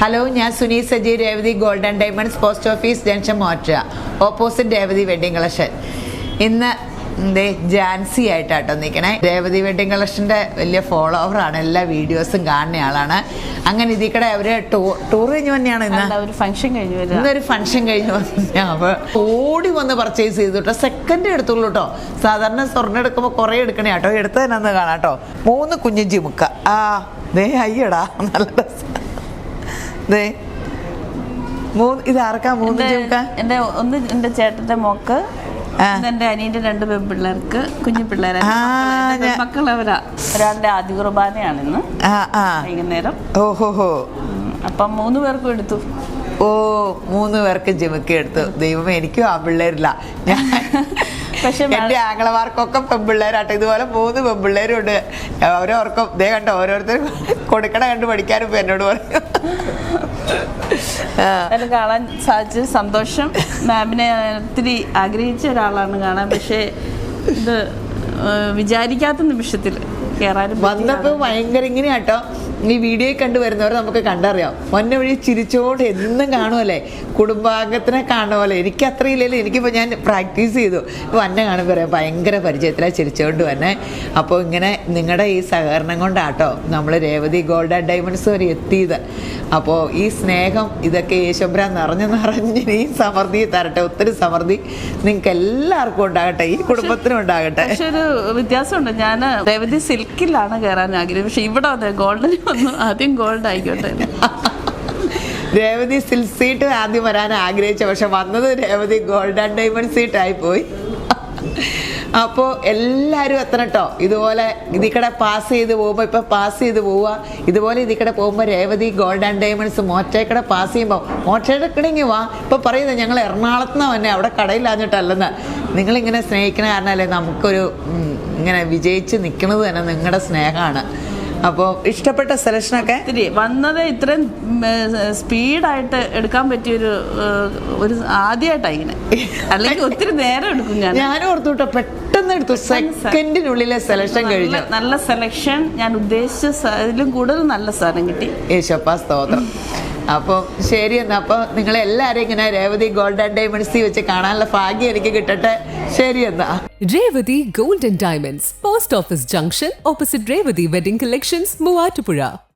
Hello, ഞാൻ Suni Saji, Revathi gold and diamonds, post office junction, മോറ്റ opposite Revathi wedding collection. ഇന്ന് ജാൻസി ആയിട്ടാട്ടോ നിൽക്കണേ. രേവതി വെഡിങ് കളക്ഷൻ്റെ വലിയ ഫോളോവറാണ്, എല്ലാ വീഡിയോസും കാണുന്ന ആളാണ്. അങ്ങനെ ഇതിക്കടെ അവര് ടൂർ കഴിഞ്ഞ് തന്നെയാണ് ഇന്നൊരു ഫംഗ്ഷൻ കഴിഞ്ഞ് വന്ന അപ്പോൾ ഓടി വന്ന് പർച്ചേസ് ചെയ്തു കേട്ടോ. സെക്കൻഡ് എടുത്തുള്ളൂ കേട്ടോ. സാധാരണ സ്വർണ്ണം എടുക്കുമ്പോൾ കുറേ എടുക്കണേ കേട്ടോ. എടുത്ത് തന്നെ ഒന്ന് കാണാം കേട്ടോ. 3 കുഞ്ഞു ജിമുക്ക. അയ്യടാ നല്ല രസം. ഇത് ആർക്കാ 3 ജിമുക്ക? എന്റെ ചേട്ടന്റെ മോക്ക്, എന്റെ അനിയന്റെ 2 പെൺപിള്ളേർക്ക്, കുഞ്ഞു പിള്ളേരെ മക്കളവരാ. ഒരാളുടെ ആദ്യ കുർബാനയാണ് ഇന്ന് വൈകുന്നേരം. ഓഹോഹോ. അപ്പം 3 പേർക്കും എടുത്തു. 3 പേർക്ക് ജിമുക്ക എടുത്തു. ദൈവമേ, എനിക്കും ആ പിള്ളേരില്ല. പക്ഷെ എന്റെ ആങ്ങളമാർക്കൊക്കെ പെൺപിള്ളേരാട്ടോ. ഇതുപോലെ 3 പെൺപിള്ളേരും ഉണ്ട്. ഓരോർക്കും ദേ കണ്ടോ, ഓരോരുത്തർ കൊടുക്കണ കണ്ട് പഠിക്കാനും ഇപ്പൊ എന്നോട് പറയും. കാണാൻ സാധിച്ച സന്തോഷം. മാമിനെ ഒത്തിരി ആഗ്രഹിച്ച ഒരാളാണ് കാണാൻ. പക്ഷെ ഇത് വിചാരിക്കാത്ത നിമിഷത്തിൽ കയറാനും വന്നപ്പോ ഭയങ്കര ഇങ്ങനെയാട്ടോ. ഈ വീഡിയോ കണ്ടുവരുന്നവർ നമുക്ക് കണ്ടറിയാം. വന്ന വഴി ചിരിച്ചോണ്ട് എന്നും കാണുമല്ലേ, കുടുംബാംഗത്തിനെ കാണുന്ന പോലെ. എനിക്ക് അത്രയില്ലല്ലോ. എനിക്കിപ്പോൾ ഞാൻ പ്രാക്ടീസ് ചെയ്തു. വന്നെ കാണുമ്പോൾ പറയാം ഭയങ്കര പരിചയത്തിലാണ് ചിരിച്ചോണ്ട് വന്നെ. അപ്പോൾ ഇങ്ങനെ നിങ്ങളുടെ ഈ സഹകരണം കൊണ്ടാട്ടോ നമ്മൾ രേവതി ഗോൾഡ് ആൻഡ് ഡയമണ്ട്സ് വരെ എത്തിയത്. അപ്പോൾ ഈ സ്നേഹം ഇതൊക്കെ യേശുബ്രാൻ നിറഞ്ഞ് ഈ സമൃദ്ധി തരട്ടെ. ഒത്തിരി സമൃദ്ധി നിങ്ങൾക്ക് എല്ലാവർക്കും ഉണ്ടാകട്ടെ, ഈ കുടുംബത്തിനും ഉണ്ടാകട്ടെ. പക്ഷെ ഒരു വ്യത്യാസമുണ്ട്. ഞാൻ രേവതി സിൽക്കിലാണ് കയറാൻ ആഗ്രഹം. പക്ഷെ ഇവിടെ വന്നേ ഗോൾഡിന് വന്നു. ആദ്യം ഗോൾഡ് ആയിക്കോട്ടെ. രേവതി സിൽക്ക് സീറ്റ് ആദ്യം വരാൻ ആഗ്രഹിച്ച, പക്ഷെ വന്നത് രേവതി ഗോൾഡ് ആൻഡ് ഡയമണ്ട് സീറ്റായി പോയി. അപ്പോൾ എല്ലാവരും എത്തണം കേട്ടോ. ഇതുപോലെ ഇതിക്കടെ പാസ് ചെയ്ത് പോകുമ്പോൾ, ഇപ്പം പാസ് ചെയ്ത് പോവുക. ഇതുപോലെ ഇതിക്കടെ പോകുമ്പോൾ രേവതി ഗോൾഡ് ആൻഡ് ഡയമണ്ട്സ് മോറ്റേക്കടെ പാസ് ചെയ്യുമ്പോൾ മോറ്റേക്കടെങ്കിൽ വാ. ഇപ്പം പറയുന്നത് ഞങ്ങൾ എറണാകുളത്ത് നിന്ന് തന്നെ, അവിടെ കടയിലാഞ്ഞിട്ടല്ലെന്ന്. നിങ്ങളിങ്ങനെ സ്നേഹിക്കണ കാരണമല്ലേ നമുക്കൊരു ഇങ്ങനെ വിജയിച്ച് നിൽക്കുന്നത് തന്നെ നിങ്ങളുടെ സ്നേഹമാണ്. അപ്പോൾ ഇഷ്ടപ്പെട്ട സെലക്ഷനൊക്കെ വന്നത് ഇത്രയും സ്പീഡായിട്ട് എടുക്കാൻ പറ്റിയൊരു ആദ്യമായിട്ടാണ് ഇങ്ങനെ. അല്ലെങ്കിൽ ഒത്തിരി നേരം എടുക്കും. ഞാനും ഓർത്തു കേട്ടോ, പെട്ടെന്ന് എടുത്തു. സെക്കൻഡിനുള്ളിലെ സെലക്ഷൻ കഴിഞ്ഞു. നല്ല സെലക്ഷൻ. ഞാൻ ഉദ്ദേശിച്ചതിലും കൂടുതൽ നല്ല സാധനം കിട്ടി. യേശപ്പാ സ്തോത്രം. അപ്പോൾ ശരി എന്നാ. അപ്പോൾ നിങ്ങളെല്ലാവരും ഇങ്ങനെ രേവതി ഗോൾഡ് ആൻഡ് ഡയമണ്ട്സ് വെച്ച് കാണാനുള്ള ഭാഗ്യം എനിക്ക് കിട്ടട്ടെ. ശരി എന്നാ. Revathi gold and diamonds, post office junction, opposite Revathi wedding collections, Muvattupuzha.